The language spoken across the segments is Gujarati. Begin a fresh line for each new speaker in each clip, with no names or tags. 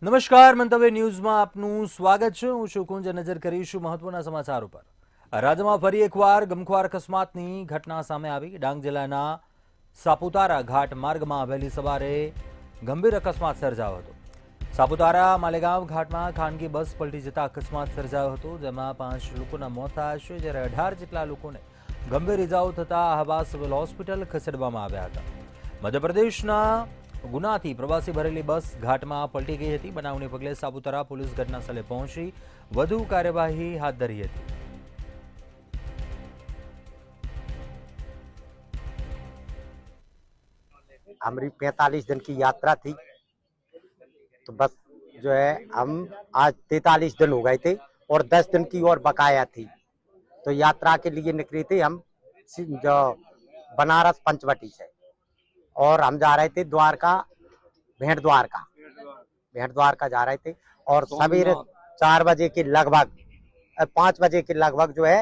નમસ્કાર, મંતવ્ય ન્યૂઝમાં આપનું સ્વાગત છે. હું છું કુંજ. નજર કરીશું મહત્વના સમાચારો પર. રાજ્યમાં ફરી એકવાર ગમખ્વાર અકસ્માતની ઘટના સામે આવી. ડાંગ જિલ્લાના સાપુતારા ઘાટ માર્ગમાં વહેલી સવારે ગંભીર અકસ્માત સર્જાયો હતો. સાપુતારા માલેગાંવ ઘાટમાં ખાનગી બસ પલટી જતા અકસ્માત સર્જાયો હતો, જેમાં 5 લોકોના મોત થયા છે, જ્યારે 18 જેટલા લોકોને ગંભીર ઇજાઓ થતા આહવા સિવિલ હોસ્પિટલ ખસેડવામાં આવ્યા હતા. મધ્યપ્રદેશના ગુનાથી પ્રવાસી ભરેલી બસ ઘાટમાં પલટી ગઈ હતી. બનાવને પગલે સાપુતારા પોલીસ ઘટના સ્થળે પહોંચી વધુ કાર્યવાહી હાથ ધરી હતી.
हमारी 45 दिन की यात्रा थी, तो बस जो है हम आज 43 दिन हो गए थे और 10 दिन की और बकाया थी। तो यात्रा के लिए निकले थे हम जो बनारस पंचवटी से, और हम जा रहे थे द्वारका, भेंट द्वारका जा रहे थे। और सवेरे 4 बजे के लगभग 5 बजे के लगभग जो है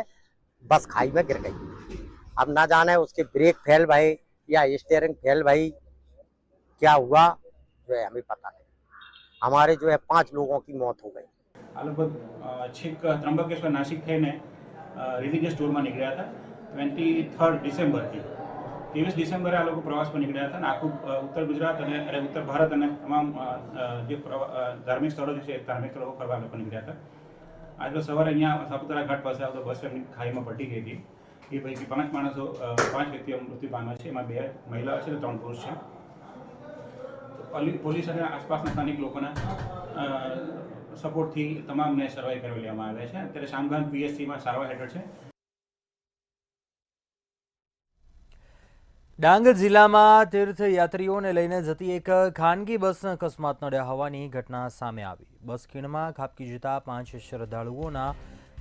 बस खाई में गिर गई। अब ना जाने उसके ब्रेक फेल भई या स्टीयरिंग फेल भई, क्या हुआ जो है हमें पता नहीं। हमारे जो है 5 लोगों की मौत हो गई।
આ લગભગ છેક ત્રંબકેશ્વર નાસિક થઈને રિલિજિયસ ટૂરમાં નીકળ્યા હતા 23 ડિસેમ્બરથી 23 ડિસેમ્બરે આ લોકો પ્રવાસ પર નીકળ્યા હતા અને આખું ઉત્તર ગુજરાત અને ઉત્તર ભારત અને તમામ જે ધાર્મિક સ્થળો છે ધાર્મિક સ્થળો ફરવા લોકો નીકળ્યા હતા. આજે સવારે અહીંયા સાપુતારા ઘાટ પાસે આવતો બસ ખાઈમાં પલટી ગઈ હતી. એ પૈકી 5 વ્યક્તિઓ મૃત્યુ પામ્યા છે. એમાં 2 મહિલા છે અને 3 પુરુષ છે. પોલીસ અને આસપાસના સ્થાનિક લોકોના સપોર્ટથી તમામને સર્વાઈ કરી લેવામાં આવ્યા છે. અત્યારે શામગામ પીએચસીમાં સારવાર હેઠળ છે.
ડાંગ જિલ્લામાં તીર્થયાત્રીઓને લઈને જતી એક ખાનગી બસના અકસ્માત નડ્યા હોવાની ઘટના સામે આવી. બસ ખીણમાં ખાબકી જતા 5 શ્રદ્ધાળુઓના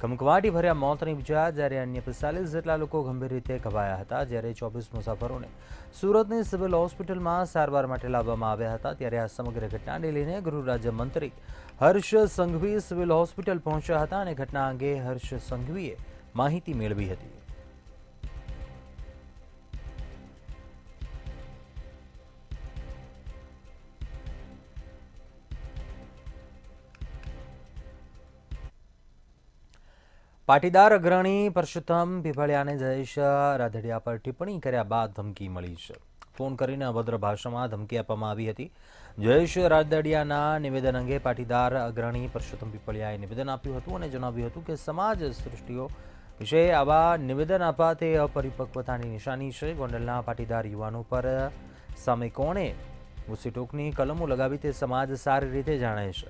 કમકમાટી ભર્યા મોત નીપજ્યા, જ્યારે અન્ય 45 જેટલા લોકો ગંભીર રીતે ઘવાયા હતા. જ્યારે 24 મુસાફરોને સુરતની સિવિલ હોસ્પિટલમાં સારવાર માટે લાવવામાં આવ્યા હતા. ત્યારે આ સમગ્ર ઘટનાને લઈને ગૃહ રાજ્યમંત્રી હર્ષ સંઘવી સિવિલ હોસ્પિટલ પહોંચ્યા હતા અને ઘટના અંગે હર્ષ સંઘવીએ માહિતી મેળવી હતી. પાટીદાર અગ્રણી પરસોત્તમ પીપળિયાને જયેશ રાધડિયા પર ટિપ્પણી કર્યા બાદ ધમકી મળી છે. ફોન કરીને અભદ્ર ભાષામાં ધમકી આપવામાં આવી હતી. જયેશ રાધડિયાના નિવેદન અંગે પાટીદાર અગ્રણી પરસોત્તમ પીપળિયાએ નિવેદન આપ્યું હતું અને જણાવ્યું હતું કે સમાજ સૃષ્ટિઓ વિશે આવા નિવેદન આપવા તે અપરિપક્વતાની નિશાની છે. ગોંડલના પાટીદાર યુવાનો પર સામે કોણે ઘૂસીટોકની કલમો લગાવી તે સમાજ સારી રીતે જાણે છે.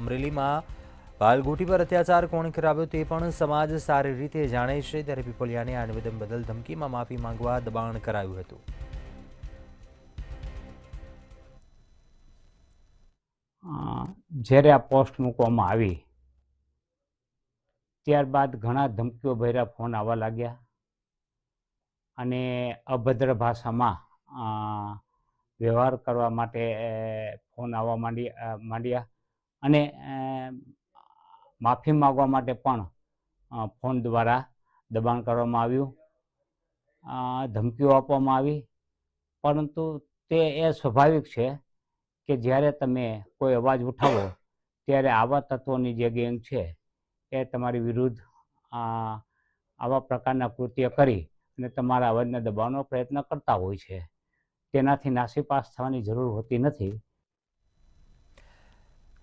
અમરેલીમાં બાલગોટી પર અત્યાચાર કોણે કરાવ્યો તે પણ સમાજ સારી રીતે જાણે છે. ત્યારે પીપળિયાને આ નિવેદન બદલ ધમકીમાં માફી માંગવા દબાણ કરાયું હતું.
જ્યારે આ પોસ્ટ મૂકવામાં આવી ત્યારબાદ ઘણા ધમકીઓ ભર્યા ફોન આવવા લાગ્યા અને અભદ્ર ભાષામાં વ્યવહાર કરવા માટે ફોન આવવા માંડ્યા અને માફી માગવા માટે પણ ફોન દ્વારા દબાણ કરવામાં આવ્યું, ધમકીઓ આપવામાં આવી. પરંતુ તે એ સ્વાભાવિક છે કે જ્યારે તમે કોઈ અવાજ ઉઠાવો ત્યારે આવા તત્વોની જે ગેંગ છે એ તમારી વિરુદ્ધ આવા પ્રકારના કૃત્ય કરી અને તમારા અવાજને દબાવવાનો પ્રયત્ન કરતા હોય છે. તેનાથી નાસીપાસ થવાની જરૂર હોતી નથી.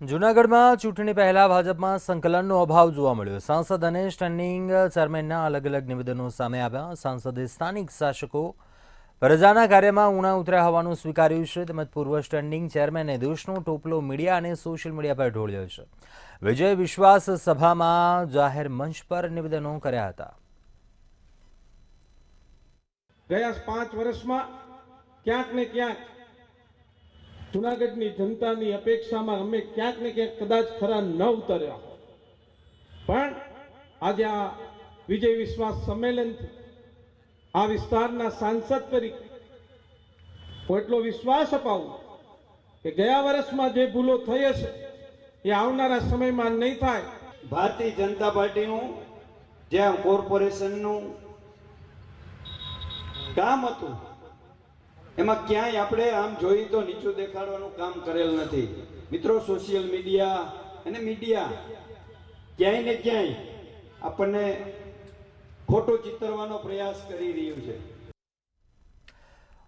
જૂનાગઢમાં ચૂંટણી પહેલા ભાજપમાં સંકલનનો અભાવ જોવા મળ્યો. સાંસદ અને સ્ટેન્ડિંગ ચેરમેનના અલગ અલગ નિવેદનો સામે આવ્યા. સાંસદે સ્થાનિક શાસકો પ્રજાના કાર્યમાં ઉણા ઉતર્યા હોવાનું સ્વીકાર્યું છે, તેમજ પૂર્વ સ્ટેન્ડિંગ ચેરમેને દેશનો ટોપલો મીડિયા અને સોશિયલ મીડિયા પર ઢોળ્યો છે. વિજય વિશ્વાસ સભામાં જાહેર મંચ પર નિવેદનો કર્યા હતા.
ગયા 5 વર્ષમાં ક્યાંક ને ક્યાંક જૂનાગઢની જનતાની અપેક્ષામાં અમે ક્યાંક ને ક્યાંક કદાચ ખરા ન ઉતર્યા, પણ આજે આ વિજય વિશ્વાસ સંમેલનથી આ વિસ્તારના સાંસદ તરીકે હું એટલો વિશ્વાસ અપાવું કે ગયા વર્ષમાં જે ભૂલો થઈ હશે એ આવનારા સમયમાં નહીં થાય.
ભારતીય જનતા પાર્ટીનું જ્યાં કોર્પોરેશનનું કામ હતું એમાં ક્યાંય આપણે આમ જોઈએ તો નીચું દેખાડવાનું કામ કરેલ નથી. મિત્રો, સોશિયલ મીડિયા અને મીડિયા ક્યાંય ને ક્યાંય આપણને ખોટું ચિતરવાનો પ્રયાસ કરી રહ્યું છે.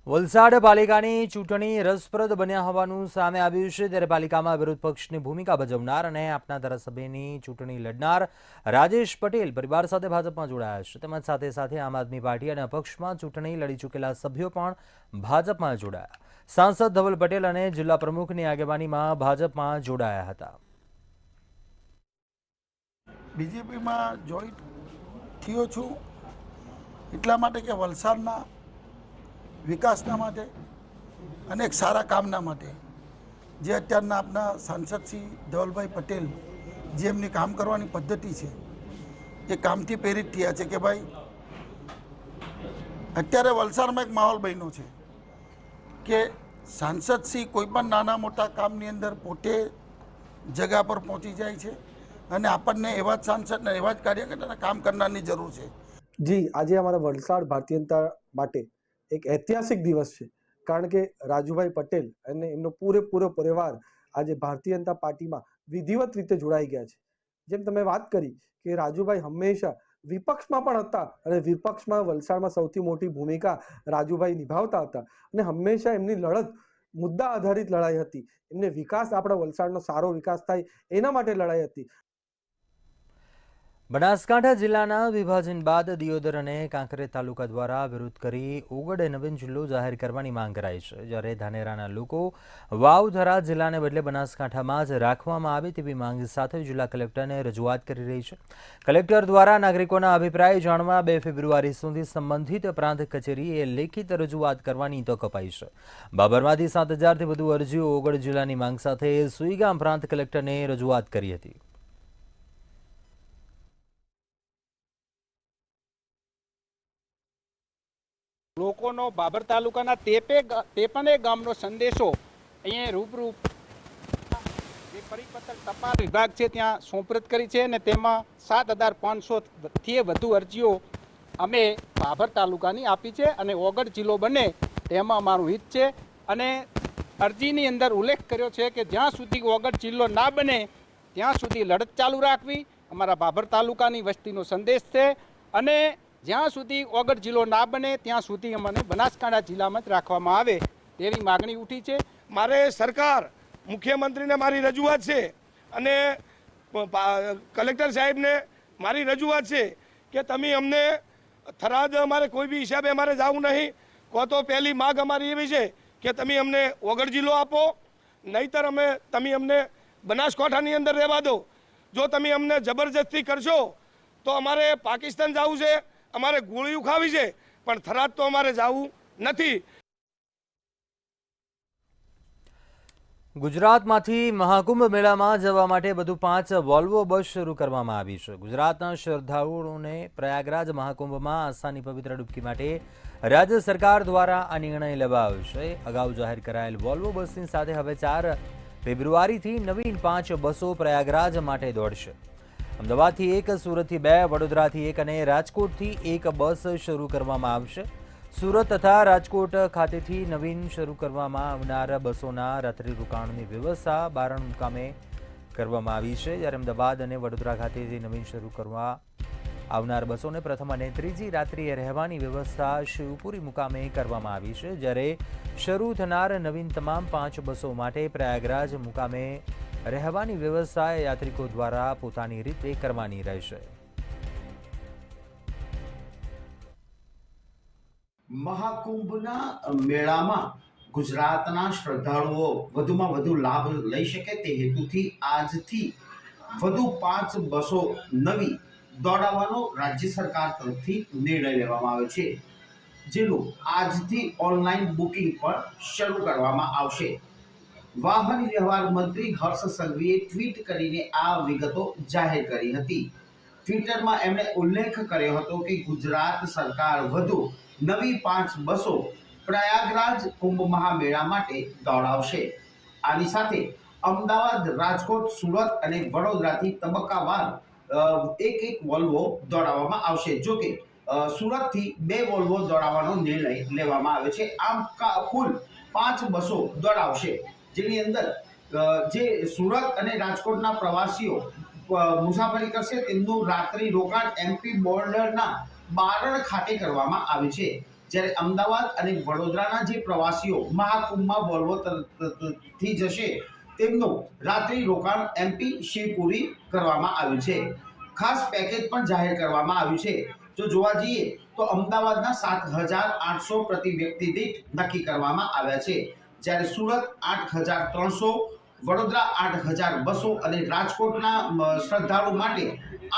વલસાડ પાલિકાની ચૂંટણી રસપ્રદ બન્યા હોવાનું સામે આવ્યું છે, ત્યારે પાલિકામાં વિરોધ પક્ષની ભૂમિકા ભજવનાર અને આપના ધારાસભ્યની ચૂંટણી લડનાર રાજેશ પટેલ પરિવાર સાથે ભાજપમાં જોડાયા છે. તેમજ સાથે સાથે આમ આદમી પાર્ટી અને અપક્ષમાં ચૂંટણી લડી ચૂકેલા સભ્યો પણ ભાજપમાં જોડાયા. સાંસદ ધવલ પટેલ અને જિલ્લા પ્રમુખની આગેવાનીમાં ભાજપમાં જોડાયા હતા.
બીજેપીમાં જોઈન્ટ થયો છું એટલા માટે કે વલસાડના વિકાસના માટે અને એક સારા કામના માટે જે અત્યારના આપના સાંસદ શ્રી ધવલભાઈ પટેલ જે એમની કામ કરવાની પદ્ધતિ છે એ કામથી પ્રેરિત થયા છે કે ભાઈ અત્યારે વલસાડમાં એક માહોલ બન્યો છે કે સાંસદ શ્રી કોઈ પણ નાના મોટા કામની અંદર પોતે જગા પર પહોંચી જાય છે અને આપણને એવા જ સાંસદ ને એવા જ કાર્યકર્તાના કામ કરનારની જરૂર છે.
જી, આજે અમારા વલસાડ ભારતીય જનતા માટે એક ઐતિહાસિક દિવસ છે, કારણ કે રાજુભાઈ પટેલ અને એમનો પૂરેપૂરો પરિવાર આજે ભારતીય જનતા પાર્ટીમાં વિધિવત રીતે જોડાઈ ગયા છે. જેમ તમે વાત કરી કે રાજુભાઈ હંમેશા વિપક્ષમાં પણ હતા અને વિપક્ષમાં વલસાડમાં સૌથી મોટી ભૂમિકા રાજુભાઈ નિભાવતા હતા અને હંમેશા એમની લડત મુદ્દા આધારિત લડાઈ હતી. એમને વિકાસ, આપણા વલસાડનો સારો વિકાસ થાય એના માટે લડાઈ હતી.
બનાસકાંઠા જિલ્લાના વિભાજન બાદ દિયોદર અને કાંકરેજ તાલુકા દ્વારા વિરોધ કરી ઓગડ નવીન જિલ્લો જાહેર કરવાની માંગ કરાઈ છે, જ્યારે ધાનેરાના લોકો વાવથરા જિલ્લાને બદલે બનાસકાંઠામાં જ રાખવામાં આવે તેવી માંગ સાથે જિલ્લા કલેક્ટરને રજૂઆત કરી રહી છે. કલેક્ટર દ્વારા નાગરિકોના અભિપ્રાય જાણવા 2 ફેબ્રુઆરી સુધી સંબંધિત પ્રાંત કચેરીએ લેખિત રજૂઆત કરવાની તક અપાઈ છે. બાબરમાંથી 7,000થી વધુ અરજીઓ ઓગડ જિલ્લાની માંગ સાથે સુઈગામ પ્રાંત કલેક્ટરને રજૂઆત કરી હતી.
લોકોનો બાબર તાલુકાના 53 ગામનો સંદેશો અહીંયા રૂબરૂ જે પરિપત્ર ટપાલ વિભાગ છે ત્યાં સોંપરત કરી છે અને તેમાં 7,500થી વધુ અરજીઓ અમે બાબર તાલુકાની આપી છે અને ઓગડ જિલ્લો બને તેમાં અમારું હિત છે. અને અરજીની અંદર ઉલ્લેખ કર્યો છે કે જ્યાં સુધી ઓગડ જિલ્લો ના બને ત્યાં સુધી લડત ચાલુ રાખવી અમારા બાબર તાલુકાની વસ્તીનો સંદેશ છે. અને જ્યાં સુધી ઓગડ જિલ્લો ના બને ત્યાં સુધી અમને બનાસકાંઠા જિલ્લામાં જ રાખવામાં આવે તેવી માગણી ઉઠી છે.
મારે સરકાર, મુખ્યમંત્રીને મારી રજૂઆત છે અને કલેક્ટર સાહેબને મારી રજૂઆત છે કે તમે અમને થરાદ અમારે કોઈ બી હિસાબે અમારે જવું નહીં. કહો તો પહેલી માગ અમારી એવી છે કે તમે અમને ઓગડ જિલ્લો આપો, નહીંતર તમે અમને બનાસકાંઠાની અંદર રહેવા દો. જો તમે અમને જબરજસ્તી કરશો તો અમારે પાકિસ્તાન જવું છે, અમારે ગોળીઓ ખાવી છે, પણ થરાદ તો અમારે જવું નથી.
ગુજરાતમાંથી મહાકુંભ મેળામાં જવા માટે વધુ 5 વોલ્વો બસ શરૂ કરવામાં આવી છે. ગુજરાતના શ્રદ્ધાળુઓને પ્રયાગરાજ મહાકુંભમાં આસ્થાની પવિત્ર ડૂબકી માટે રાજ્ય સરકાર દ્વારા આ નિર્ણય લેવાયો છે. અગાઉ જાહેર કરાયેલ વોલ્વો બસની સાથે હવે 4 ફેબ્રુઆરીથી નવીન 5 બસો પ્રયાગરાજ માટે દોડશે. અમદાવાદથી 1, સુરતથી 2, વડોદરાથી 1 અને રાજકોટથી 1 બસ શરૂ કરવામાં આવશે. સુરત તથા રાજકોટ ખાતેથી નવીન શરૂ કરવામાં આવનાર બસોના રાત્રિ રોકાણની વ્યવસ્થા બારણ મુકામે કરવામાં આવી છે, જ્યારે અમદાવાદ અને વડોદરા ખાતેથી નવીન શરૂ કરવા આવનાર બસોને પ્રથમ અને ત્રીજી રાત્રિએ રહેવાની વ્યવસ્થા શિવપુરી મુકામે કરવામાં આવી છે, જ્યારે શરૂ થનાર નવીન તમામ 5 બસો માટે પ્રયાગરાજ મુકામે રહેવાની વ્યવસ્થા યાત્રિકો દ્વારા પોતાની રીતે કરવાની રહેશે.
મહાકુંભના મેળામાં ગુજરાતના શ્રદ્ધાળુઓ વધુમાં વધુ લાભ લઈ શકે તે હેતુથી આજથી વધુ 5 બસો નવી દોડાવવાનો રાજ્ય સરકાર તરફથી નિર્ણય લેવામાં આવ્યો છે, જેનું આજથી ઓનલાઈન બુકિંગ પણ શરૂ કરવામાં આવશે. વાહન વ્યવહાર મંત્રી હર્ષ સંઘવીએ ટ્વીટ કરીને આ વિગતો જાહેર કરી હતી. ટ્વિટરમાં એમણે ઉલ્લેખ કર્યો હતો કે ગુજરાત સરકાર વધુ નવી 5 બસો પ્રયાગરાજ કુંભ મહામેળા માટે દોડાવશે. આની સાથે અમદાવાદ, રાજકોટ, સુરત અને વડોદરાથી તબક્કાવાર 1 વોલ્વો દોડાવવામાં આવશે. જોકે સુરતથી 2 વોલ્વો દોડાવવાનો નિર્ણય લેવામાં આવ્યો છે. આમ કુલ 5 બસો દોડાવશે, જેની અંદર જે સુરત અને રાજકોટના પ્રવાસીઓ મુસાફરી કરશે તેમનું રાત્રિ રોકાણ એમપી બોર્ડરના બારણ ખાતે કરવામાં આવ્યું છે, જ્યારે અમદાવાદ અને વડોદરાના જે પ્રવાસીઓ મહાકુંભમાં વોલ્વો થી જશે તેમનું રાત્રિ રોકાણ એમપી શિવપુરી કરવામાં આવ્યું છે. ખાસ પેકેજ પણ જાહેર કરવામાં આવ્યું છે. જો જોવા જઈએ તો અમદાવાદના 7,800 પ્રતિ વ્યક્તિ દીઠ નક્કી કરવામાં આવ્યા છે, જ્યારે સુરત 8,300, વડોદરા 8,200 અને રાજકોટના શ્રદ્ધાળુ માટે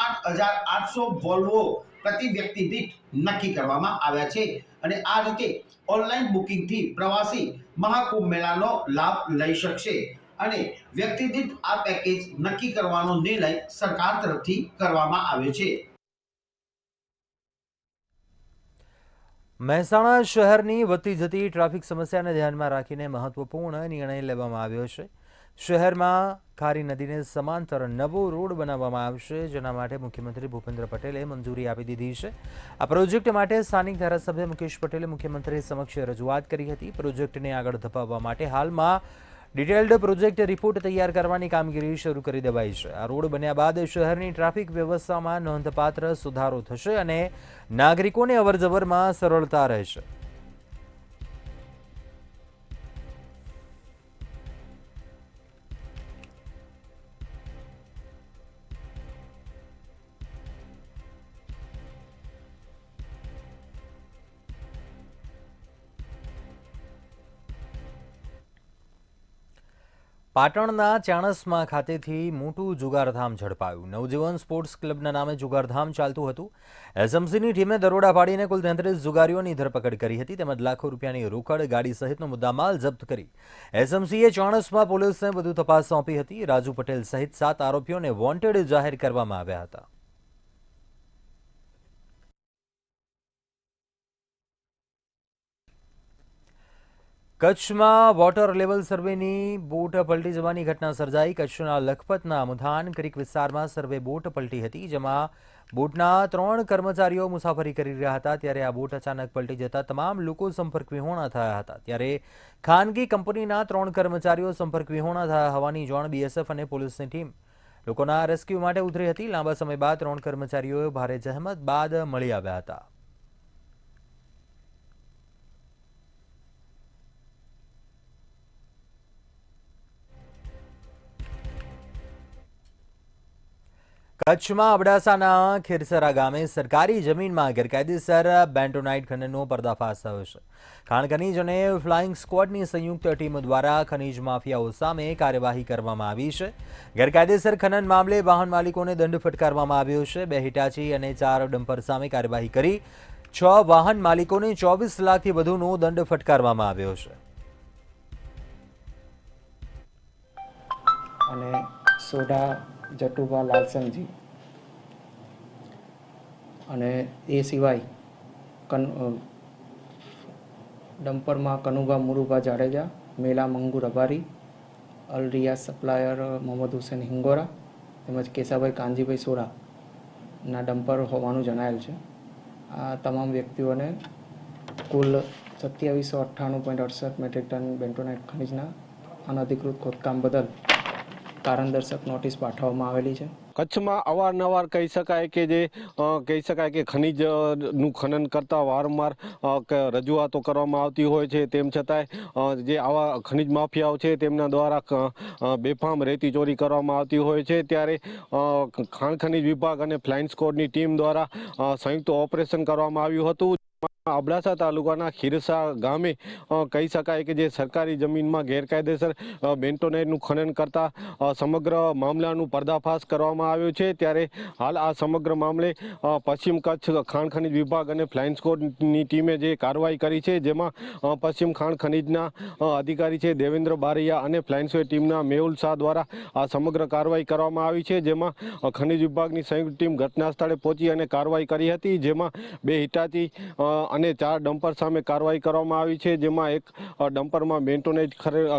8,800 વોલ્વો પ્રતિ વ્યક્તિ દીઠ નક્કી કરવામાં આવ્યા છે. અને આ રીતે ઓનલાઈન બુકિંગથી પ્રવાસી મહાકુંભ મેળાનો લાભ લઈ શકશે અને વ્યક્તિ દીઠ આ પેકેજ નક્કી કરવાનો નિર્ણય સરકાર તરફથી કરવામાં આવ્યો છે.
મહેસાણા શહેરની વધતી જતી ટ્રાફિક સમસ્યાને ધ્યાનમાં રાખીને મહત્વપૂર્ણ નિર્ણય લેવામાં આવ્યો છે. શહેરમાં ખારી નદીને સમાંતર નવો રોડ બનાવવામાં આવશે, જેના માટે મુખ્યમંત્રી ભૂપેન્દ્ર પટેલે મંજૂરી આપી દીધી છે. આ પ્રોજેક્ટ માટે સ્થાનિક ધારાસભ્ય મુકેશ પટેલે મુખ્યમંત્રી સમક્ષ રજૂઆત કરી હતી. પ્રોજેક્ટને આગળ ધપાવવા માટે હાલમાં ડિટેલ્ડ પ્રોજેક્ટ રિપોર્ટ તૈયાર કરવાની કામગીરી શરૂ કરી દેવાઈ છે. આ રોડ બન્યા બાદ શહેરની ટ્રાફિક વ્યવસ્થામાં નોંધપાત્ર સુધારો થશે અને નાગરિકોને અવરજવરમાં સરળતા રહેશે. પાટણના ચાણસ્મા ખાતેથી મોટું જુગારધામ ઝડપાયું. નવજીવન સ્પોર્ટ્સ ક્લબના નામે જુગારધામ ચાલતું હતું. એસએમસીની ટીમે દરોડા પાડીને કુલ 33 જુગારીઓની ધરપકડ કરી હતી, તેમજ લાખો રૂપિયાની રોકડ, ગાડી સહિતનો મુદ્દામાલ જપ્ત કરી એસએમસીએ ચાણસ્મા પોલીસને વધુ તપાસ સોંપી હતી. રાજુ પટેલ સહિત 7 આરોપીઓને વોન્ટેડ જાહેર કરવામાં આવ્યા હતા. કચ્છમાં વોટર લેવલ સર્વેની બોટ પલટી જવાની ઘટના સર્જાઈ. કચ્છના લખપતના મુધાન ક્રીક વિસ્તારમાં સર્વે બોટ પલટી હતી, જેમાં બોટના 3 કર્મચારીઓ મુસાફરી કરી રહ્યા હતા. ત્યારે આ બોટ અચાનક પલટી જતા તમામ લોકો સંપર્ક વિહોણા થયા હતા. ત્યારે ખાનગી કંપનીના 3 કર્મચારીઓ સંપર્ક વિહોણા થયા હોવાની જાણ બીએસએફ અને પોલીસની ટીમ લોકોના રેસ્ક્યુ માટે ઉતરી હતી. લાંબા સમય બાદ 3 કર્મચારીઓ ભારે જહેમત બાદ મળી આવ્યા હતા. કચ્છમાં અબડાસાના ખીરસરા ગામે સરકારી જમીનમાં ગેરકાયદેસર બેન્ટોનાઇટ ખનનનો પર્દાફાશ થયો છે. ખાણ ખનીજ અને ફ્લાઇંગ સ્ક્વોડની સંયુક્ત ટીમ દ્વારા ખનીજ માફિયાઓ સામે કાર્યવાહી કરવામાં આવી છે. ગેરકાયદેસર ખનન મામલે વાહન માલિકોને દંડ ફટકારવામાં આવ્યો છે. 2 હિટાચી અને 4 ડમ્પર સામે કાર્યવાહી કરી 6 વાહન માલિકોને 24 લાખથી વધુનો દંડ ફટકારવામાં આવ્યો છે.
અને સોઢા જટુભા લાલસનજી અને એ સિવાય ડમ્પરમાં કનુભા મુરુભા જાડેજા, મેલા મંગુ રબારી, અલરિયા સપ્લાયર મોહમ્મદ હુસેન હિંગોરા તેમજ કેસાભાઈ કાનજીભાઈ સોરાના ડમ્પર હોવાનું જણાયેલ છે. આ તમામ વ્યક્તિઓને કુલ 2798.68 મેટ્રિક ટન બેન્ટોનાઇટ ખનિજના અનધિકૃત ખોદકામ બદલ કારણદર્શક નોટિસ પાઠવવામાં આવેલી છે.
કચ્છમાં અવારનવાર કહી શકાય કે ખનિજનું ખનન કરતા વારંવાર રજૂઆતો કરવામાં આવતી હોય છે. તેમ છતાંય જે આવા ખનિજ માફિયાઓ છે તેમના દ્વારા બેફામ રેતી ચોરી કરવામાં આવતી હોય છે. ત્યારે ખાણ ખનિજ વિભાગ અને ફ્લાઇંગ સ્ક્વોડની ટીમ દ્વારા સંયુક્ત ઓપરેશન કરવામાં આવ્યું હતું. અબડાસા તાલુકાના ખીરસા ગામે કહી શકાય કે જે સરકારી જમીનમાં ગેરકાયદેસર બેન્ટોનાઇટનું ખનન કરતા સમગ્ર મામલાનું પર્દાફાશ કરવામાં આવ્યો છે. ત્યારે હાલ આ સમગ્ર મામલે પશ્ચિમ કચ્છ ખાણ ખનિજ વિભાગ અને ફ્લાઇંગ સ્ક્વોડની ટીમે જે કાર્યવાહી કરી છે, જેમાં પશ્ચિમ ખાણ ખનિજના અધિકારી છે દેવેન્દ્ર બારૈયા અને ફ્લાઇંગ સ્ક્વોડ ટીમના મેહુલ શાહ દ્વારા આ સમગ્ર કાર્યવાહી કરવામાં આવી છે. જેમાં ખનિજ વિભાગની સંયુક્ત ટીમ ઘટના સ્થળે પહોંચી અને કાર્યવાહી કરી હતી, જેમાં 2 હિટાચી અને 4 ડમ્પર સામે કાર્યવાહી કરવામાં આવી છે, જેમાં એક ડમ્પરમાં મેન્ટોનેટ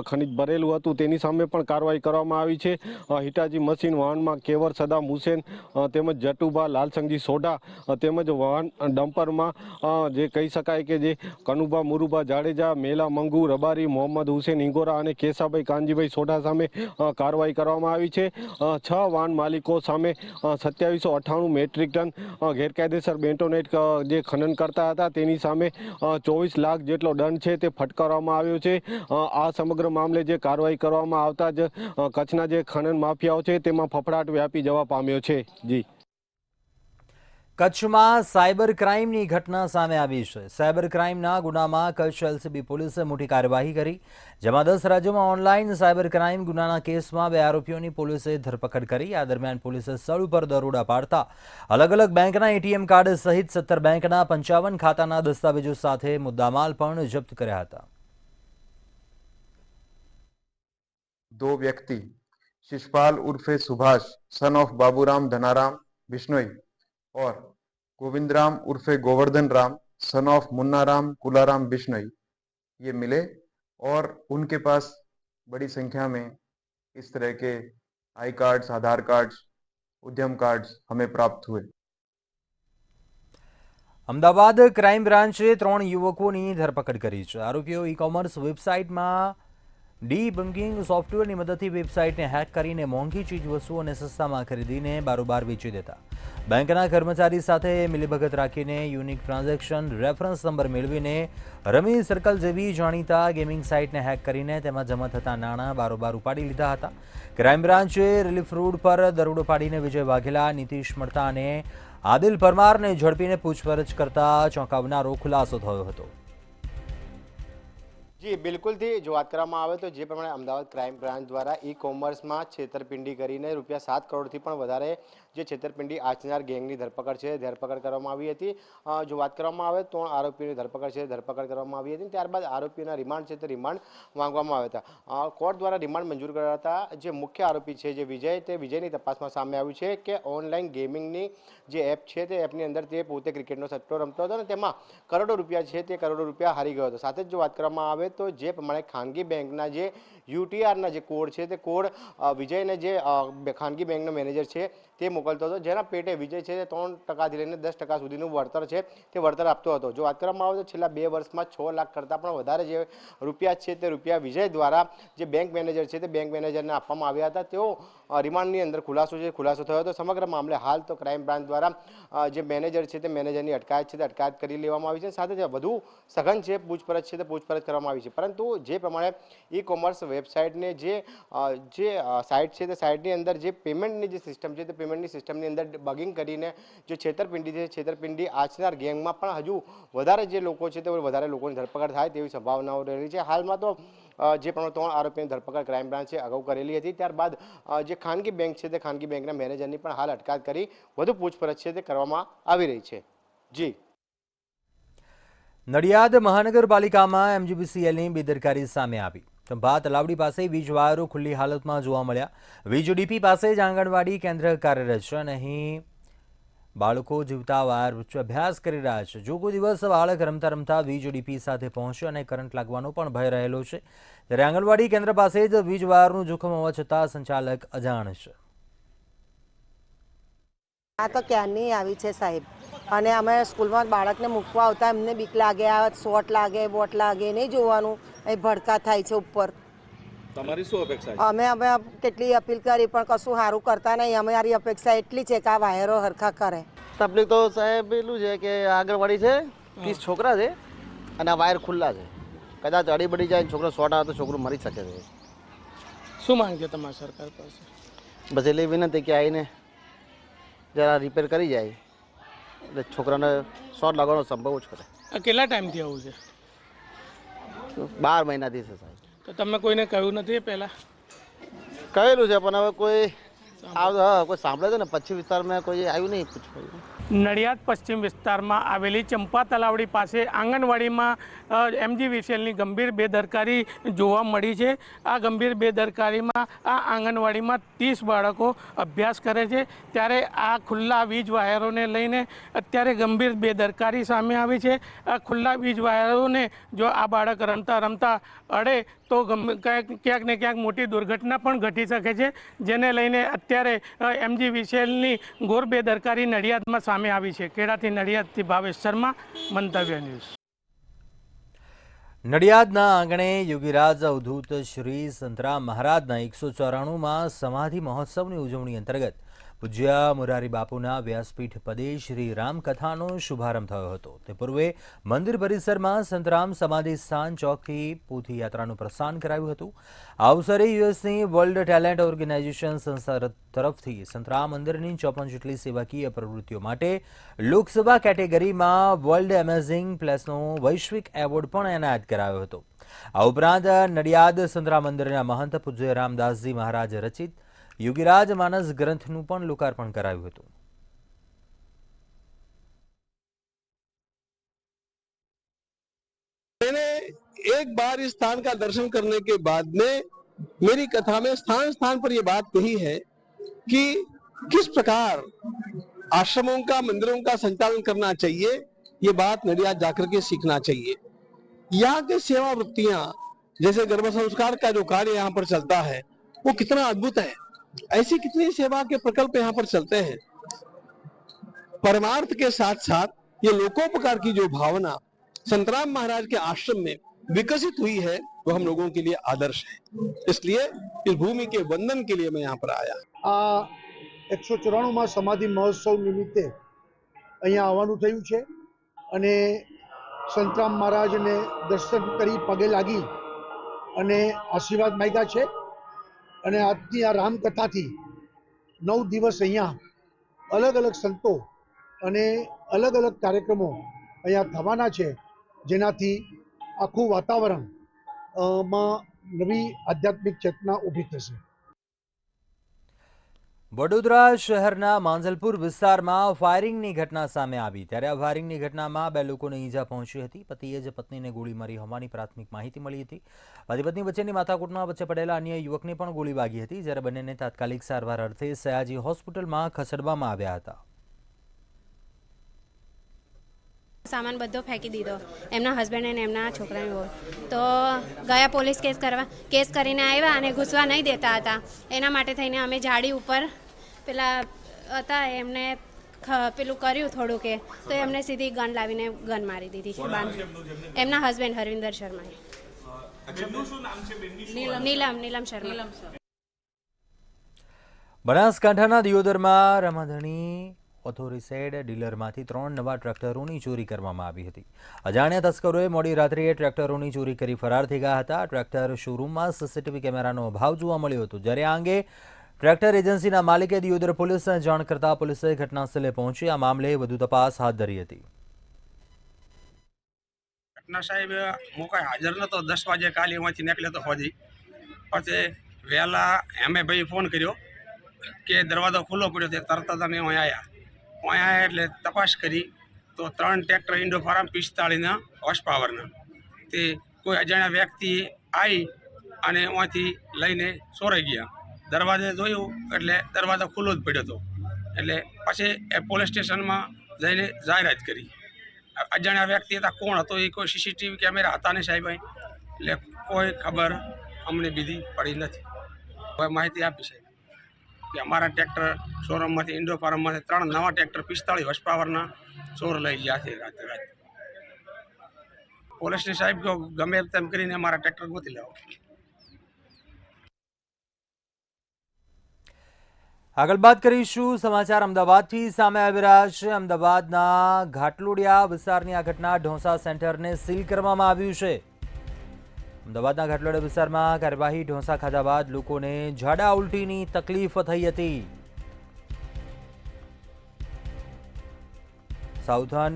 ખનિજ ભરેલું હતું તેની સામે પણ કાર્યવાહી કરવામાં આવી છે. હિટાચી મશીન વાહનમાં કેવર સદામ હુસેન તેમજ જટુભા લાલસંગજી સોઢા તેમજ વાહન ડમ્પરમાં જે કહી શકાય કે જે કનુભા મુરુભા જાડેજા, મેલા મંગુ રબારી, મોહમ્મદ હુસેન હિંગોરા અને કેસાભાઈ કાનજીભાઈ સોઢા સામે કાર્યવાહી કરવામાં આવી છે. 6 વાહન માલિકો સામે 2798 મેટ્રિક ટન ગેરકાયદેસર બેન્ટોનેટ જે ખનન કરતા હતા તેની સામે 24 લાખ જેટલો દંડ છે તે ફટકારવામાં આવ્યો છે. આ સમગ્ર મામલે જે કાર્યવાહી કરવામાં આવતા જ કચ્છના જે ખનન માફિયાઓ છે તેમાં ફફડાટ વ્યાપી જવા પામ્યો છે. જી.
કચ્છમાં સાયબર ક્રાઇમની ઘટના સામે આવી છે. સાયબર ક્રાઇમના ગુનામાં કચ્છ એલસીબી પોલીસે મોટી કાર્યવાહી કરી, જેમાં 10 રાજ્યોમાં ઓનલાઈન સાયબર ક્રાઇમ ગુનાના કેસમાં 2 આરોપીઓની પોલીસે ધરપકડ કરી. આ દરમિયાન પોલીસે સ્થળ ઉપર દરોડા પાડતા અલગ અલગ બેંકના એટીએમ કાર્ડ સહિત 17 બેંકના 55 ખાતાના દસ્તાવેજો સાથે મુદ્દામાલ પણ જપ્ત કર્યા હતા.
2 व्यक्ति शिशपाल उर्फे सुभाष सन ऑफ बाबूराम धनाराम बिश्नोई और गोविंदराम उर्फे गोवर्धन राम सन ऑफ मुन्नाराम कुलाराम बिश्नोई ये मिले और उनके पास बड़ी संख्या में इस तरह के आई कार्ड्स, आधार कार्ड्स, उद्यम कार्ड्स हमें प्राप्त हुए.
અમદાવાદ ક્રાઇમ બ્રાન્ચે 3 યુવકોની ધરપકડ કરી છે. આરોપીઓ ઈ-કોમર્સ વેબસાઇટમાં ડી-બંકિંગ સોફ્ટવેરની મદદથી વેબસાઇટને હેક કરીને મોંઘી ચીજવસ્તુઓને સસ્તામાં ખરીદીને બારોબાર વેચી દેતા. બેંકના કર્મચારી સાથે મિલીભગત રાખીને યુનિક ટ્રાન્ઝેક્શન રેફરન્સ નંબર મેળવીને રમી સર્કલ જેવી જાણીતા ગેમિંગ સાઇટને હેક કરીને તેમાં જમા થતા નાણાં બારોબાર ઉપાડી લીધા હતા. ક્રાઇમ બ્રાન્ચે રિલીફ રોડ પર દરોડો પાડીને વિજય વાઘેલા, નીતિશ મળતા અને આદિલ પરમારને ઝડપીને પૂછપરછ કરતા ચોંકાવનારો ખુલાસો થયો હતો.
જી બિલકુલથી જો વાત કરવામાં આવે તો જે પ્રમાણે અમદાવાદ ક્રાઇમ બ્રાન્ચ દ્વારા ઈ-કોમર્સમાં છેતરપિંડી કરીને રૂપિયા 7 કરોડથી પણ વધારે જે છેતરપિંડી આચનાર ગેંગની ધરપકડ કરવામાં આવી હતી. જો વાત કરવામાં આવે તો આરોપીઓની ધરપકડ કરવામાં આવી હતી. ત્યારબાદ આરોપીઓના રિમાન્ડ છે તે રિમાન્ડ માંગવામાં આવ્યા હતા. કોર્ટ દ્વારા રિમાન્ડ મંજૂર કર્યા હતા. જે મુખ્ય આરોપી છે જે વિજય, તે વિજયની તપાસમાં સામે આવ્યું છે કે ઓનલાઈન ગેમિંગની જે એપ છે તે એપની અંદર તે પોતે ક્રિકેટનો સટ્ટો રમતો હતો અને તેમાં કરોડો રૂપિયા છે તે કરોડો રૂપિયા હારી ગયો હતો. સાથે જ જો વાત કરવામાં આવે તો જે પ્રમાણે ખાનગી બેંકના જે યુટીઆરના જે કોડ છે તે કોડ વિજયને જે ખાનગી બેંકનો મેનેજર છે તે મોકલતો હતો, જેના પેટે વિજય છે તે 3% લઈને 10% સુધીનું વળતર છે તે વળતર આપતો હતો. જો વાત કરવામાં આવે તો છેલ્લા 2 વર્ષમાં 6 લાખ કરતાં પણ વધારે જે રૂપિયા છે તે રૂપિયા વિજય દ્વારા જે બેંક મેનેજર છે તે બેંક મેનેજરને આપવામાં આવ્યા હતા. તેઓ રિમાન્ડની અંદર ખુલાસો થયો હતો. સમગ્ર મામલે હાલ તો ક્રાઇમ બ્રાન્ચ દ્વારા જે મેનેજર છે તે મેનેજરની અટકાયત કરી લેવામાં આવી છે. સાથે જ વધુ સઘન છે પૂછપરછ કરવામાં આવી છે. પરંતુ જે પ્રમાણે ઈ-કોમર્સ વેબસાઇટને જે સાઇટ છે તે સાઇટની અંદર જે પેમેન્ટની જે સિસ્ટમ છે તે પેમેન્ટની સિસ્ટમની અંદર બગિંગ કરીને જે છેતરપિંડી આચનાર ગેંગમાં પણ હજુ વધારે જે લોકો છે તે વધારે લોકોની ધરપકડ થાય તેવી સંભાવનાઓ રહેલી છે. હાલમાં તો જે પ્રમાણે 3 આરોપીની ધરપકડ ક્રાઇમ બ્રાન્ચે અગાઉ કરેલી હતી. ત્યારબાદ જે ખાનગી બેંક છે તે ખાનગી બેંકના મેનેજરની પણ હાલ અટકાયત કરી વધુ પૂછપરછ છે તે કરવામાં આવી રહી છે. જી.
નડિયાદ મહાનગરપાલિકામાં એમજીબીસીએલની બેદરકારી સામે આવી. ખંભાત તલાવડી પાસે વીજ વાયરો ખુલ્લી હાલતમાં જોવા મળ્યા. વીજ ડીપી પાસે જ આંગણવાડી કેન્દ્ર કાર્યરત છે અને અહીં બાળકો જીવતા વાયર વચ્ચે અભ્યાસ કરી રહ્યા છે. જો કોઈ દિવસ બાળક રમતા રમતા વીજ ડીપી સાથે પહોંચે અને કરંટ લાગવાનો પણ ભય રહેલો છે, ત્યારે આંગણવાડી કેન્દ્ર પાસે જ વીજ વાયરનું જોખમ હોવા છતાં સંચાલક અજાણ છે.
આ તો ક્યારની આવી છે સાહેબ, અને અમે સ્કૂલમાં બાળકને મૂકવા આવતા એમને બીક લાગે, આ શોર્ટ લાગે, બોટ લાગે, નહીં જોવાનું, એ ભડકા થાય છે ઉપર.
તમારી શું અપેક્ષા છે?
અમે કેટલી અપીલ કરી પણ કશું સારું કરતા નહીં. અમારી અપેક્ષા એટલી છે કે આ વાયરો હરખા કરે.
તકલીફ તો સાહેબ એટલું છે કે આંગણવાડી છે, 30 છોકરા છે અને આ વાયર ખુલ્લા છે. કદાચ અડી બડી જાય છોકરો શોર્ટ આવે તો છોકરું મરી શકે છે.
શું માંગ છે તમારી સરકાર પાસે?
બસ એટલી વિનંતી કે આવીને જરા રિપેર કરી જાય એટલે છોકરાને શોર્ટ લાગવાનો સંભવ જ કરે.
આ કેટલા ટાઈમથી આવું છે?
12 મહિનાથી છે સાહેબ.
તો તમે કોઈને કહ્યું નથી પહેલાં?
કહેલું છે પણ હવે કોઈ સાંભળે છે ને, પછી વિસ્તારમાં કોઈ આવ્યું નહીં પૂછવા.
નડિયાદ પશ્ચિમ વિસ્તારમાં આવેલી ચંપા તલાવડી પાસે આંગણવાડીમાં એમજી વિસેલની ગંભીર બેદરકારી જોવા મળી છે. આ ગંભીર બેદરકારીમાં આ આંગણવાડીમાં 30 બાળકો અભ્યાસ કરે છે, ત્યારે આ ખુલ્લા વીજ વાયરોને લઈને અત્યારે ગંભીર બેદરકારી સામે આવી છે. આ ખુલ્લા વીજ વાયરોને જો આ બાળક રમતા રમતા અડે તો ક્યાંક ને ક્યાંક મોટી દુર્ઘટના પણ ઘટી શકે છે, જેને લઈને અત્યારે એમજી વિસેલની ઘોર બેદરકારી નડિયાદમાં સામે આવી છે. ખેડાથી નડિયાદથી ભાવેશ શર્મા, મંતવ્ય ન્યૂઝ.
નડિયાદના આંગણે યોગીરાજ અવધૂત શ્રી સંતરામ મહારાજના 194માં સમાધિ મહોત્સવની ઉજવણી અંતર્ગત પૂજ્ય મોરારી બાપુના વ્યાસપીઠ પદે શ્રી રામકથાનો શુભારંભ થયો હતો. તે પૂર્વે મંદિર પરિસરમાં સંતરામ સમાધિ સ્થાન ચોકથી પોથી યાત્રાનું પ્રસ્થાન કરાવ્યું હતું. આ અવસરે યુએસની વર્લ્ડ ટેલેન્ટ ઓર્ગેનાઇઝેશન સંસ્થા તરફથી સંતરામ મંદિરની 54 જેટલી સેવાકીય પ્રવૃત્તિઓ માટે લોકસભા કેટેગરીમાં વર્લ્ડ એમેઝિંગ પ્લેસનો વૈશ્વિક એવોર્ડ પણ એનાયત કરાયો હતો. આ ઉપરાંત નડિયાદ સંતરામ મંદિરના મહંત પૂજ્ય રામદાસજી મહારાજ રચિત યોગીરાજ માનસ ગ્રંથનું પણ લોકાર્પણ કરાયું હતું.
मैंने एक बार इस स्थान का दर्शन करने के बाद में मेरी कथा में स्थान स्थान पर यह बात कही है कि किस प्रकार आश्रमों का मंदिरों का संचालन करना चाहिए. ये बात नडियाद जाकर के सीखना चाहिए. यहाँ के सेवा वृत्तियां जैसे गर्भ संस्कार का जो कार्य यहाँ पर चलता है वो कितना अद्भुत है. ऐसी कितनी सेवा के प्रकल्प यहाँ पर चलते हैं. परमार्थ के साथ साथ ये लोकोपकार की जो भावना संतराम महाराज के आश्रम में विकसित हुई है वो हम लोगों के लिए आदर्श है. इसलिए इस भूमि के वंदन के लिए मैं यहाँ पर आया.
આ 194માં સમાધિ મહોત્સવ નિમિત્તે અહીંયા આવવાનું થયું છે અને સંતરામ મહારાજને દર્શન કરી પગે લાગી અને આશીર્વાદ માંગ્યા છે. અને આજની આ રામકથાથી 9 દિવસ અહીંયા અલગ અલગ સંતો અને અલગ અલગ કાર્યક્રમો અહીંયા થવાના છે, જેનાથી આખું વાતાવરણ માં નવી આધ્યાત્મિક ચેતના ઊભી થશે.
વડોદરા શહેરના માંજલપુર વિસ્તારમાં ફાયરિંગની ઘટના સામે આવી, ત્યારે આ ફાયરિંગની ઘટનામાં 2 લોકોને ઈજા પહોંચી હતી. પતિએ જ પત્નીને ગોળી મારી હોવાની પ્રાથમિક માહિતી મળી હતી. પતિ પત્ની વચ્ચેની માથાકૂટમાં વચ્ચે પડેલા અન્ય યુવકને પણ ગોળી વાગી હતી, જ્યારે બંનેને તાત્કાલિક સારવાર અર્થે સયાજી હોસ્પિટલમાં ખસેડવામાં આવ્યા હતા.
સામાન બધો ફેંકી દીધો એમના હસબન્ડ અને એમના છોકરાને. તો ગયા પોલીસ કેસ કરીને આવ્યા અને ઘૂસવા નહીં દેતા હતા. એના માટે થઈને અમે જાડી ઉપર પેલા હતા એમને પેલું કર્યું થોડું કે તો એમને સીધી ગન લાવીને ગન મારી દીધી. એમના હસબન્ડ હરવિંદર શર્માએ. નીલમ શર્મા.
બનાસકાંઠાના દિયોદરમાં રમાધણી ઓથોરિસેડ ડીલરમાંથી 3 નવા ટ્રેક્ટરોની ચોરી કરવામાં આવી હતી. અજાણ્યા તસ્કરોએ મોડી રાત્રિએ ટ્રેક્ટરોની ચોરી કરી ફરાર થઈ ગયા હતા. ટ્રેક્ટર શોરૂમમાં સીસીટીવી કેમેરાનો અભાવ જોવા મળ્યો હતો, જ્યારે આ અંગે ટ્રેક્ટર એજન્સીના માલિકે દિયોદર પોલીસને જાણ કરતા પોલીસે ઘટનાસ્થળે પહોંચી આ મામલે વધુ તપાસ હાથ ધરી હતી.
ઘટના સાહેબ હું કાંઈ હાજર નહોતો. 10 વાગે કાલે અહીંથી નીકળ્યો તો હોજી. પછી વહેલા અમે ભાઈ ફોન કર્યો કે દરવાજો ખુલ્લો પડ્યો છે. તરત જ અમે અહીંયા આવ્યા એટલે તપાસ કરી તો 3 ટ્રેક્ટર ઇન્ડો ફાર્મ 45ના હોર્સ પાવરના તે કોઈ અજાણ્યા વ્યક્તિ આવી અને અહીંથી લઈને ચોરાઈ ગયા. દરવાજે જોયું એટલે દરવાજો ખુલ્લો જ પડ્યો હતો. એટલે પછી એ પોલીસ સ્ટેશનમાં જઈને જાહેરાત કરી. અજાણ્યા વ્યક્તિ હતા, કોણ હતો એ કોઈ સીસીટીવી કેમેરા હતા નહીં સાહેબ. એટલે કોઈ ખબર અમને બીજી પડી નથી. હવે માહિતી આપી સાહેબ કે અમારા ટ્રેક્ટર શોરૂમમાંથી ઇન્ડો ફાર્મમાંથી 3 નવા ટ્રેક્ટર 45 હોર્સ પાવરના ચોર લઈ ગયા છે રાતે. પોલીસની સાહેબ ગમે તેમ કરીને અમારા ટ્રેક્ટર ગોતી લાવો.
આગળ બાત કરીશું સમાચાર અમદાવાદથી સામે આવી રહ્યા છે. અમદાવાદના ઘાટલોડિયા વિસ્તારની આ ઘટના. ઢોંસા સેન્ટરને સીલ કરવામાં આવ્યું છે. અમદાવાદના ઘાટલોડિયા વિસ્તારમાં કાર્યવાહી. ઢોંસા ખાધા બાદ લોકોને ઝાડા ઉલટીની તકલીફ થઈ હતી. સાઉથર્ન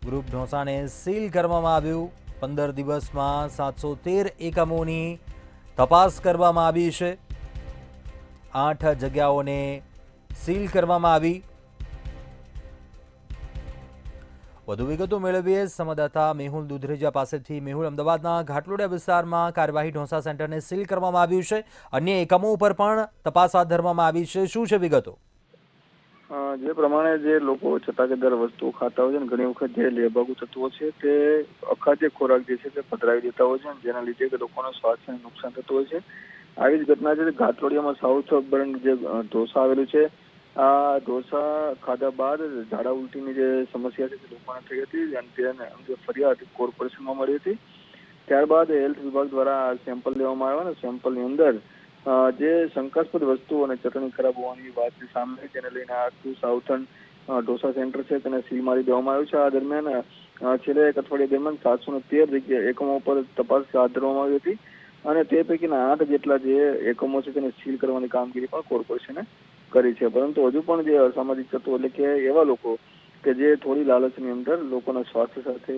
ગ્રુપ ઢોંસાને સીલ કરવામાં આવ્યું. 15 દિવસમાં 713 એકમોની તપાસ કરવામાં આવી છે. 8 જગ્યાઓને સીલ કરવામાં આવી. વધુ વિગતો મેળવીએ સંવાદદાતા મેહુલ દુધરેજા પાસેથી. મેહુલ, અમદાવાદના ઘાટલોડિયા વિસ્તારમાં કાર્યવાહી ઢોસા સેન્ટરને સીલ કરવામાં આવ્યું છે. અન્ય એકમો ઉપર પણ તપાસ હાથ ધરવામાં આવી છે. શું છે વિગતો?
જે પ્રમાણે જે લોકો ચટાકેદાર વસ્તુઓ ખાતા હોય છે ને ઘણી વખત જે લેભાગુ તત્વો છે તે અખાદ્ય ખોરાક જે છે તે પધરાવી દેતા હોય છે, જેના લીધે લોકોના સ્વાસ્થ્યને નુકસાન થતું હોય છે. આવી જ ઘટના છે ઘાટલોડિયામાં સાઉથ બર્ન જે ઢોસા આવેલું છે. આ ઢોસા ખાધા બાદ ઝાડા ઉલટીની જે સમસ્યા છે તે લોકોને થઈ હતી અને તેને અંગે ફરિયાદ કોર્પોરેશનમાં મળી હતી. ત્યારબાદ હેલ્થ વિભાગ દ્વારા સેમ્પલ લેવામાં આવ્યા અને સેમ્પલની અંદર જે શંકાસ્પદ વસ્તુઓ અને ચટણી ખરાબ હોવાની વાત સામે આવી, તેને લઈને આખું સાઉથર્ન ઢોસા સેન્ટર છે તેને સીલ મારી દેવામાં આવ્યું છે. આ દરમિયાન છેલ્લા એક અઠવાડિયા દરમિયાન 713 જગ્યાએ એકમો પર તપાસ હાથ ધરવામાં આવી હતી અને તે પૈકીના 8 જેટલા જે એકમો છે તેને સીલ કરવાની કામગીરી પણ કોર્પોરેશને કરી છે. પરંતુ હજુ પણ જે અસામાજિક તત્વો એટલે કે એવા લોકો કે જે થોડી લાલચની અંદર લોકોના સ્વાસ્થ્ય સાથે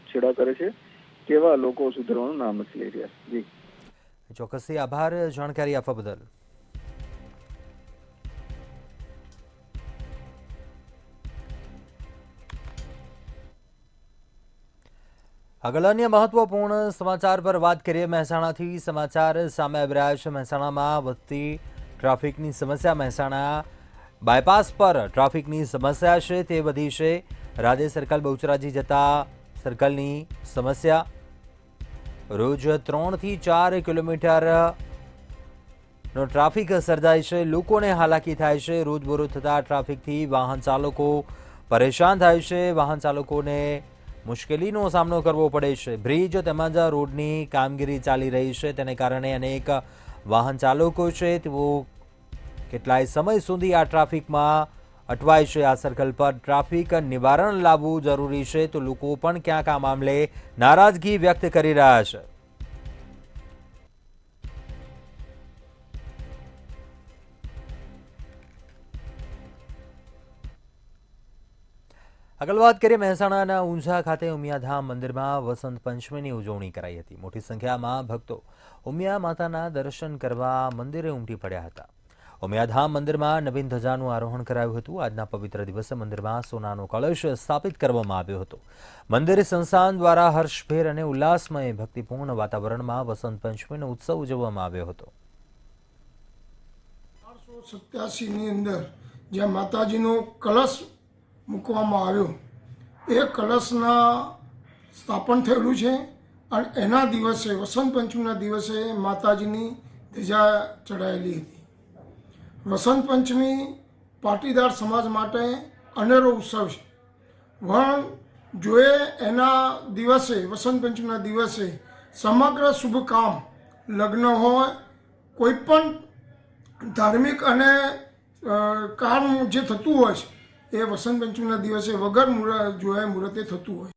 છેડા કરે છે, તેવા લોકો સુધરવાનું નામ નથી લઈ રહ્યા. જી
ચોક્કસથી આભાર જાણકારી આપવા બદલ. આગળ અન્ય મહત્વપૂર્ણ સમાચાર પર વાત કરીએ. મહેસાણાથી સમાચાર સામે આવી રહ્યા છે. મહેસાણામાં વધતી ટ્રાફિકની સમસ્યા. મહેસાણા બાયપાસ પર ટ્રાફિકની સમસ્યા છે તે વધી છે. રાધે સર્કલ બહુચરાજી જતા સર્કલની સમસ્યા. રોજ 3 થી 4 કિલોમીટરનો ટ્રાફિક સર્જાય છે. લોકોને હાલાકી થાય છે. રોજબરોજ થતા ટ્રાફિકથી વાહન ચાલકો પરેશાન થાય છે. વાહન ચાલકોને મુશ્કેલીનો સામનો કરવો પડે છે. બ્રિજ તેમજ રોડની કામગીરી ચાલી રહી છે, તેને કારણે અનેક વાહન ચાલકો છે તેઓ કેટલાય સમય સુધી આ ટ્રાફિકમાં અટવાય છે. આ સર્કલ પર ટ્રાફિક નિવારણ લાવવું જરૂરી છે, તો લોકો પણ ક્યાંક આ મામલે નારાજગી વ્યક્ત કરી રહ્યા છે. આગળ વાત કરીએ. મહેસાણાના ઊંઝા ખાતે ઉમિયાધામ મંદિરમાં વસંત પંચમીની ઉજવણી કરાઈ હતી. મોટી સંખ્યામાં ભક્તો ઉમિયા માતાના દર્શન કરવા મંદિરે ઉમટી પડ્યા હતા. ઉમિયાધામ મંદિરમાં નવીન ધજાનું આરોહણ કરાયું હતું. આજના પવિત્ર દિવસે મંદિરમાં સોનાનો કળશ સ્થાપિત કરવામાં આવ્યો હતો. મંદિર સંસ્થાન દ્વારા હર્ષભેર અને ઉલ્લાસમય ભક્તિપૂર્ણ વાતાવરણમાં વસંત પંચમીનો ઉત્સવ ઉજવવામાં આવ્યો હતો.
1887ની અંદર જ્યાં માતાજીનો કળશ મૂકવામાં આવ્યો, એ કળશના સ્થાપન થયેલું છે અને એના દિવસે વસંત પંચમીના દિવસે માતાજીની ધજા ચડાયેલી હતી. વસંત પંચમી પાટીદાર સમાજ માટે અનેરો ઉત્સવ છે. પણ જોએ એના દિવસે વસંત પંચમીના દિવસે સમગ્ર શુભ કામ, લગ્ન હોય, કોઈ પણ ધાર્મિક અને કામ જે થતું હોય છે એ વસંત પંચમીના દિવસે વગર જોયા મુહૂર્તે થતું હોય.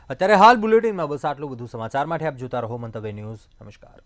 અત્યારે હાલ બુલેટિનમાં બસ આટલું. બધું સમાચાર માટે આપ જોતા રહો મંતવ્ય ન્યૂઝ. નમસ્કાર.